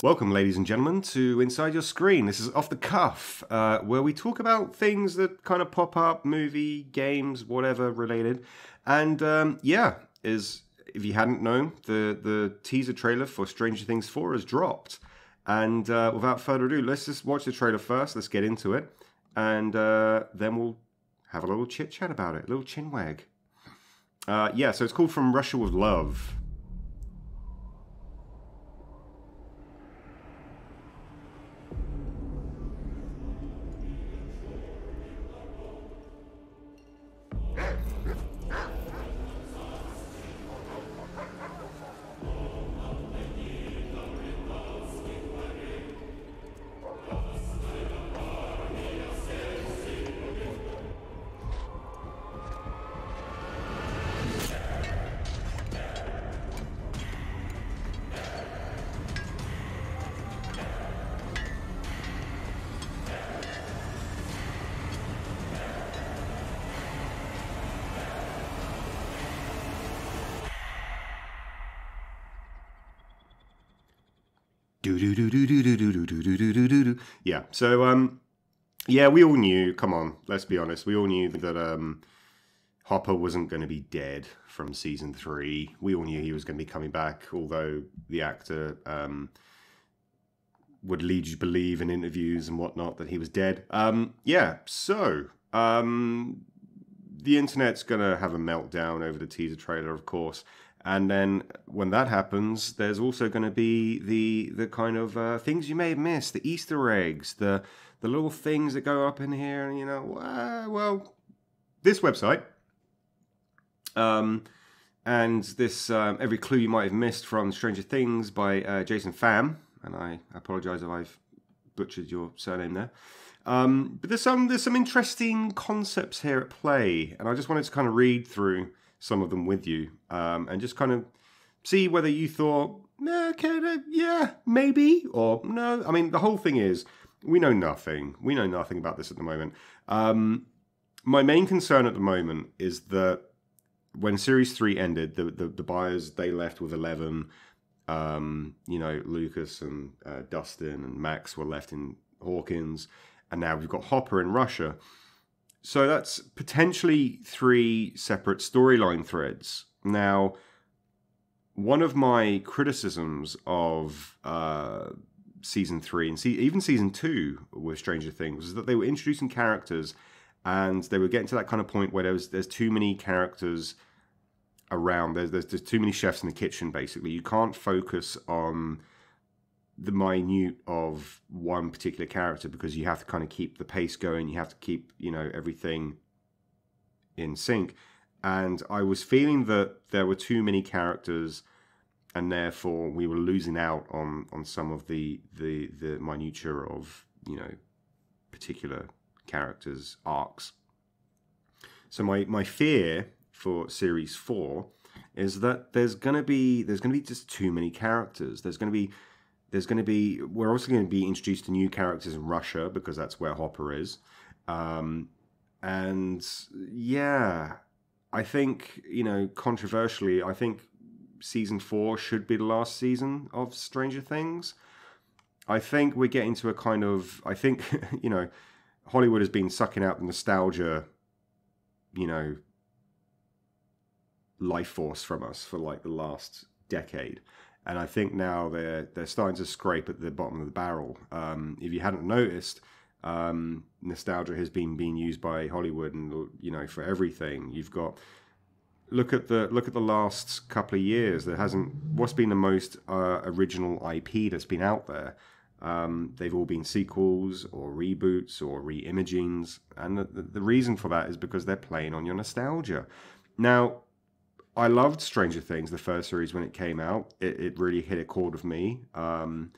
Welcome, ladies and gentlemen, to Inside Your Screen. This is Off the Cuff, where we talk about things that kind of pop up, movie, games, whatever related. And if you hadn't known, the teaser trailer for Stranger Things 4 has dropped. And without further ado, let's just watch the trailer first. Let's get into it. And then we'll have a little chit-chat about it, a little chinwag. So it's called From Russia with Love. Yeah, so, we all knew, come on, let's be honest, we all knew that Hopper wasn't going to be dead from Season 3. We all knew he was going to be coming back, although the actor would lead you to believe in interviews and whatnot that he was dead. The internet's going to have a meltdown over the teaser trailer, of course. And then when that happens, there's also going to be the kind of things you may have missed, the Easter eggs, the little things that go up in here, and this website, and this every clue you might have missed from Stranger Things by Jason Pham, and I apologize if I've butchered your surname there. But there's some interesting concepts here at play, and I just wanted to kind of read through some of them with you, and just kind of see whether you thought, yeah, maybe, or no. I mean, the whole thing is, we know nothing. We know nothing about this at the moment. My main concern at the moment is that when Series 3 ended, the buyers, they left with 11. Lucas and Dustin and Max were left in Hawkins, and now we've got Hopper in Russia. So that's potentially 3 separate storyline threads. Now, one of my criticisms of Season 3 and even Season 2 with Stranger Things is that they were introducing characters and they were getting to that kind of point where there's too many characters around. There's too many chefs in the kitchen, basically. You can't focus on the minute of one particular character because you have to kind of keep the pace going. You have to keep, everything in sync. And I was feeling that there were too many characters, and therefore we were losing out on some of the minutiae of, particular characters' arcs. So my fear for Series 4 is that there's gonna be just too many characters. We're also going to be introduced to new characters in Russia because that's where Hopper is. I think, controversially, I think Season 4 should be the last season of Stranger Things. I think we're getting to a kind of, Hollywood has been sucking out the nostalgia, life force from us for like the last decade. And I think now they're starting to scrape at the bottom of the barrel. If you hadn't noticed, nostalgia has been being used by Hollywood, and for everything. You've got look at the last couple of years. What's been the most original IP that's been out there. They've all been sequels or reboots or re-imagings, and the reason for that is because they're playing on your nostalgia. Now, I loved Stranger Things, the first series, when it came out. It really hit a chord with me. And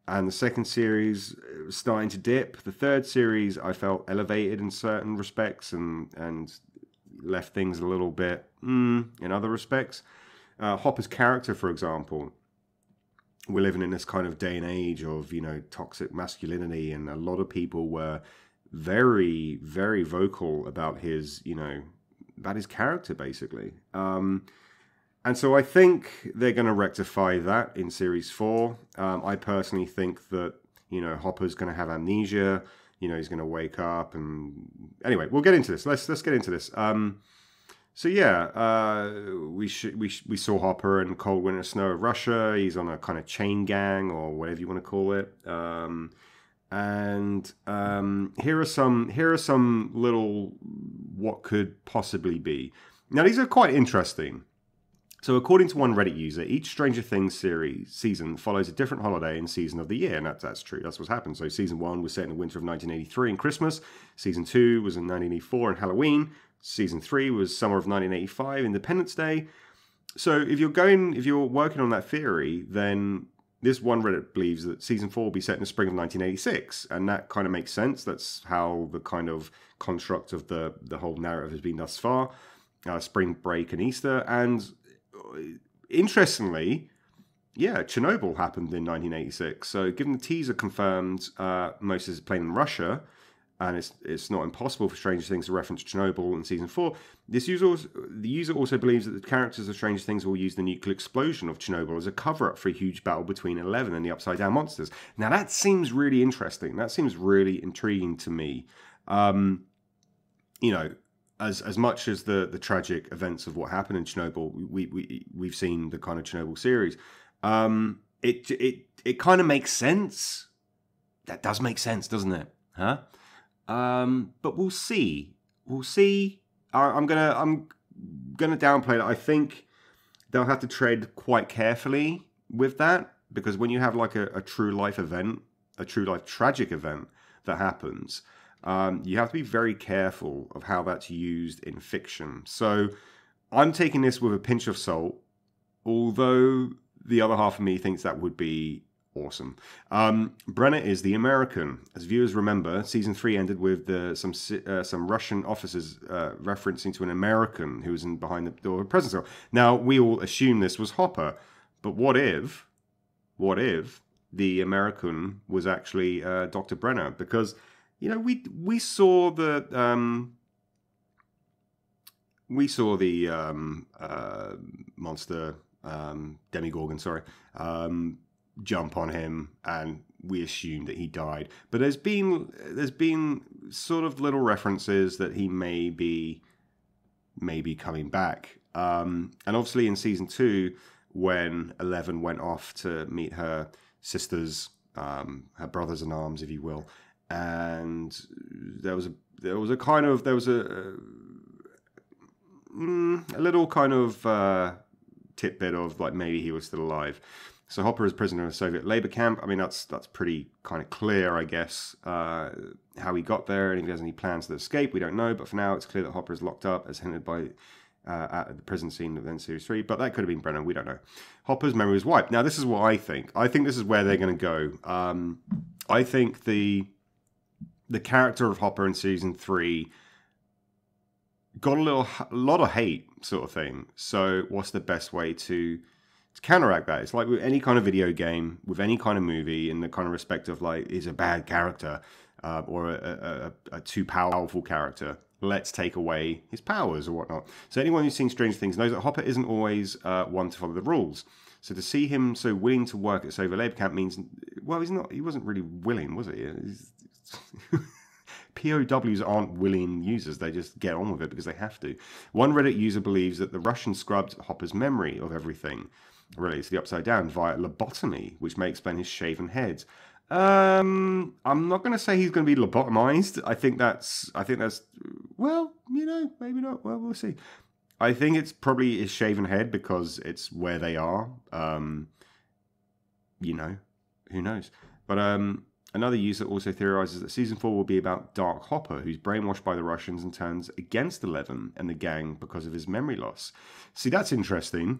the second series was starting to dip. The third series, I felt elevated in certain respects and left things a little bit in other respects. Hopper's character, for example, we're living in this kind of day and age of, toxic masculinity, and a lot of people were very, very vocal about his, his character, basically. And so I think they're going to rectify that in Series 4. I personally think that, Hopper's going to have amnesia. He's going to wake up. And anyway, we'll get into this. Let's get into this. So yeah, we saw Hopper in Cold Winter Snow of Russia. He's on a kind of chain gang or whatever you want to call it. And here are some little what could possibly be. Now these are quite interesting. So according to one Reddit user, each Stranger Things season follows a different holiday and season of the year, and that's true. That's what's happened. So season 1 was set in the winter of 1983 and Christmas. Season 2 was in 1984 and Halloween. Season 3 was summer of 1985, Independence Day. So if you're working on that theory, then this one Reddit believes that season 4 will be set in the spring of 1986, and that kind of makes sense. That's how the kind of construct of the whole narrative has been thus far. Spring break and Easter, and interestingly, yeah, Chernobyl happened in 1986. So given the teaser confirmed most is playing in Russia, and it's not impossible for Stranger Things to reference Chernobyl in season 4, the user also believes that the characters of Stranger Things will use the nuclear explosion of Chernobyl as a cover-up for a huge battle between Eleven and the Upside Down monsters. Now that seems really interesting. That seems really intriguing to me. As much as the tragic events of what happened in Chernobyl, we've seen the kind of Chernobyl series. It kind of makes sense. That does make sense, doesn't it? Huh? But we'll see. We'll see. I'm gonna downplay it. I think they'll have to tread quite carefully with that, because when you have like a true life event, a true life tragic event that happens, you have to be very careful of how that's used in fiction. So I'm taking this with a pinch of salt, although the other half of me thinks that would be awesome. Brenner is the American. As viewers remember, season 3 ended with some Russian officers referencing to an American who was behind the door of the prison cell. Now, we all assume this was Hopper, but what if the American was actually Dr. Brenner? Because we saw the monster Demogorgon, jump on him, and we assumed that he died. But there's been sort of little references that he may be coming back. And obviously in season 2, when Eleven went off to meet her sisters, her brothers in arms, if you will, and there was a little kind of tidbit of like maybe he was still alive. So Hopper is prisoner in a Soviet labor camp. I mean, that's pretty kind of clear, I guess, how he got there, and if he has any plans to escape, we don't know. But for now, it's clear that Hopper is locked up, as hinted by at the prison scene of then Series 3. But that could have been Brennan, we don't know. Hopper's memory was wiped. Now, this is what I think. I think this is where they're going to go. I think the character of Hopper in season 3 got a lot of hate, sort of thing. So what's the best way to counteract that? It's like with any kind of video game, with any kind of movie, in the kind of respect of like, is a bad character or a too powerful character, let's take away his powers or whatnot. So anyone who's seen Stranger Things knows that Hopper isn't always one to follow the rules. So to see him so willing to work at Soviet labor camp means, well, he wasn't really willing, was he? POWs aren't willing users. They just get on with it because they have to. One Reddit user believes that the Russians scrubbed Hopper's memory of everything related to the Upside Down via lobotomy, which may explain his shaven head. I'm not going to say he's going to be lobotomized. I think that's, well, maybe not. Well, we'll see. I think it's probably his shaven head because it's where they are. Who knows? But another user also theorizes that season 4 will be about Dark Hopper, who's brainwashed by the Russians and turns against Eleven and the gang because of his memory loss. See, that's interesting.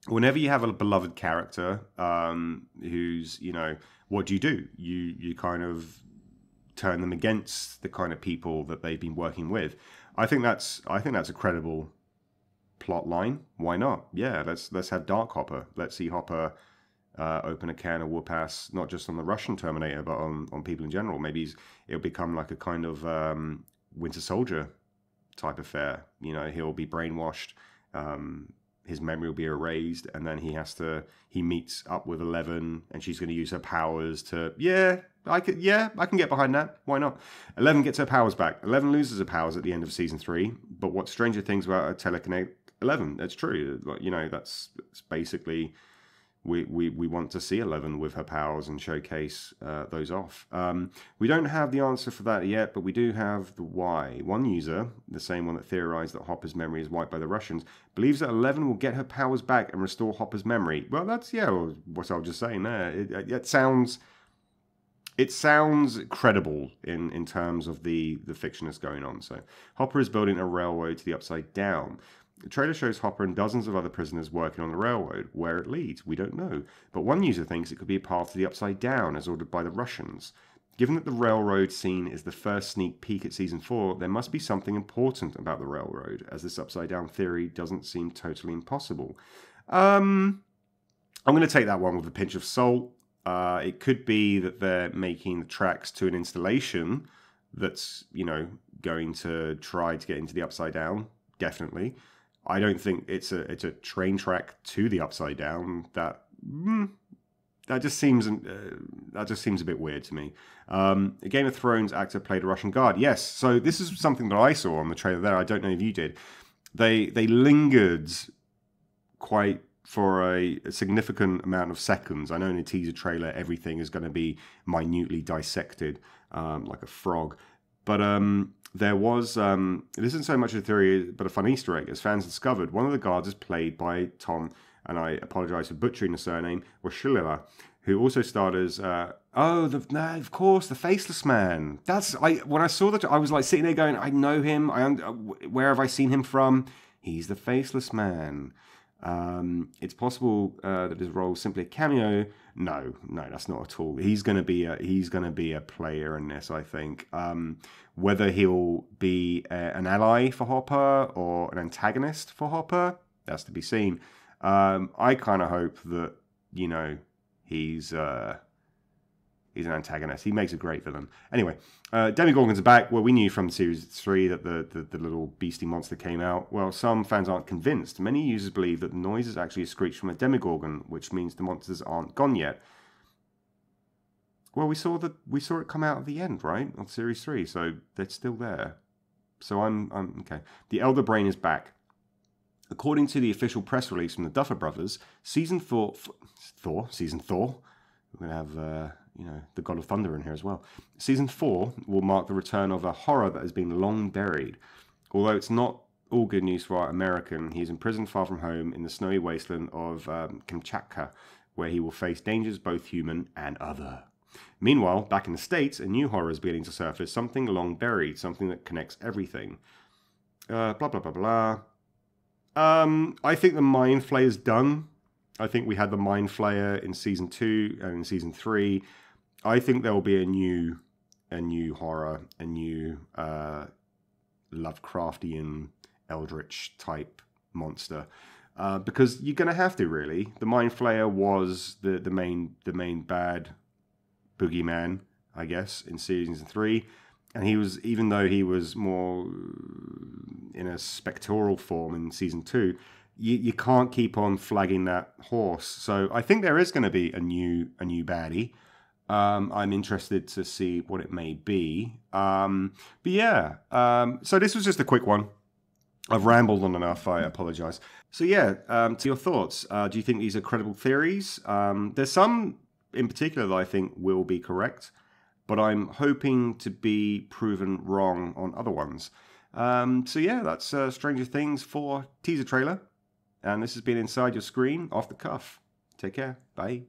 Whenever you have a beloved character who's, what do? You kind of turn them against the kind of people that they've been working with. I think that's a credible plot line. Why not? Yeah, let's have Dark Hopper. Let's see Hopper open a can of whoop ass, not just on the Russian Terminator, but on people in general. Maybe it'll become like a kind of Winter Soldier type affair. You know, he'll be brainwashed, his memory will be erased, and then he meets up with 11, and she's going to use her powers to, I can get behind that. Why not? 11 gets her powers back. 11 loses her powers at the end of season 3. But what Stranger Things about a telekinetic 11? That's true. You know, that's basically we want to see 11 with her powers and showcase those off. We don't have the answer for that yet, but we do have the why. One user, the same one that theorized that Hopper's memory is wiped by the Russians, believes that 11 will get her powers back and restore Hopper's memory. Well, that's, what I was just saying there. It sounds credible in terms of the fiction that's going on. So Hopper is building a railroad to the Upside Down. The trailer shows Hopper and dozens of other prisoners working on the railroad. Where it leads, we don't know. But one user thinks it could be a path to the Upside Down, as ordered by the Russians. Given that the railroad scene is the first sneak peek at Season 4, there must be something important about the railroad, as this Upside Down theory doesn't seem totally impossible. I'm going to take that one with a pinch of salt. It could be that they're making the tracks to an installation that's, going to try to get into the Upside Down. Definitely. I don't think it's a train track to the Upside Down. That just seems a bit weird to me. A Game of Thrones actor played a Russian guard. Yes, so this is something that I saw on the trailer there. I don't know if you did. They lingered quite for a significant amount of seconds. I know in a teaser trailer everything is going to be minutely dissected like a frog, but there was, it isn't so much a theory, but a fun Easter egg. As fans discovered, one of the guards is played by Tom, and I apologize for butchering the surname, Washilila, who also starred as, of course, the Faceless Man. When I saw that, I was like sitting there going, I know him, where have I seen him from? He's the Faceless Man. It's possible that his role is simply a cameo. No, that's not at all. He's going to be a player in this, I think. Whether he'll be an ally for Hopper or an antagonist for Hopper, that's to be seen. I kind of hope that he's an antagonist. He makes a great villain. Anyway, Demogorgons are back. Well, we knew from Series 3 that the little beastie monster came out. Well, some fans aren't convinced. Many users believe that the noise is actually a screech from a Demogorgon, which means the monsters aren't gone yet. Well, we saw it come out at the end, right, of Series 3, so they're still there. So I'm okay. The Elder Brain is back. According to the official press release from the Duffer Brothers, Season Thor. We're going to have, the God of Thunder in here as well. Season 4 will mark the return of a horror that has been long buried. Although it's not all good news for our American, he is imprisoned far from home in the snowy wasteland of Kamchatka, where he will face dangers both human and other. Meanwhile, back in the States, a new horror is beginning to surface, something long buried, something that connects everything. Blah, blah, blah, blah. I think the Mind Flayer's done. I think we had the Mind Flayer in Season 2 and in Season 3. I think there will be a new horror, a new Lovecraftian, eldritch type monster. Because you're going to have to, really. The Mind Flayer was the main bad boogeyman, I guess, in Season 3. And he was, even though he was more in a spectral form in Season 2, you can't keep on flagging that horse. So I think there is going to be a new baddie. I'm interested to see what it may be. So this was just a quick one. I've rambled on enough. I apologize. So to your thoughts. Do you think these are credible theories? There's some in particular that I think will be correct, but I'm hoping to be proven wrong on other ones. That's Stranger Things 4 teaser trailer. And this has been Inside Your Screen, Off the Cuff. Take care. Bye.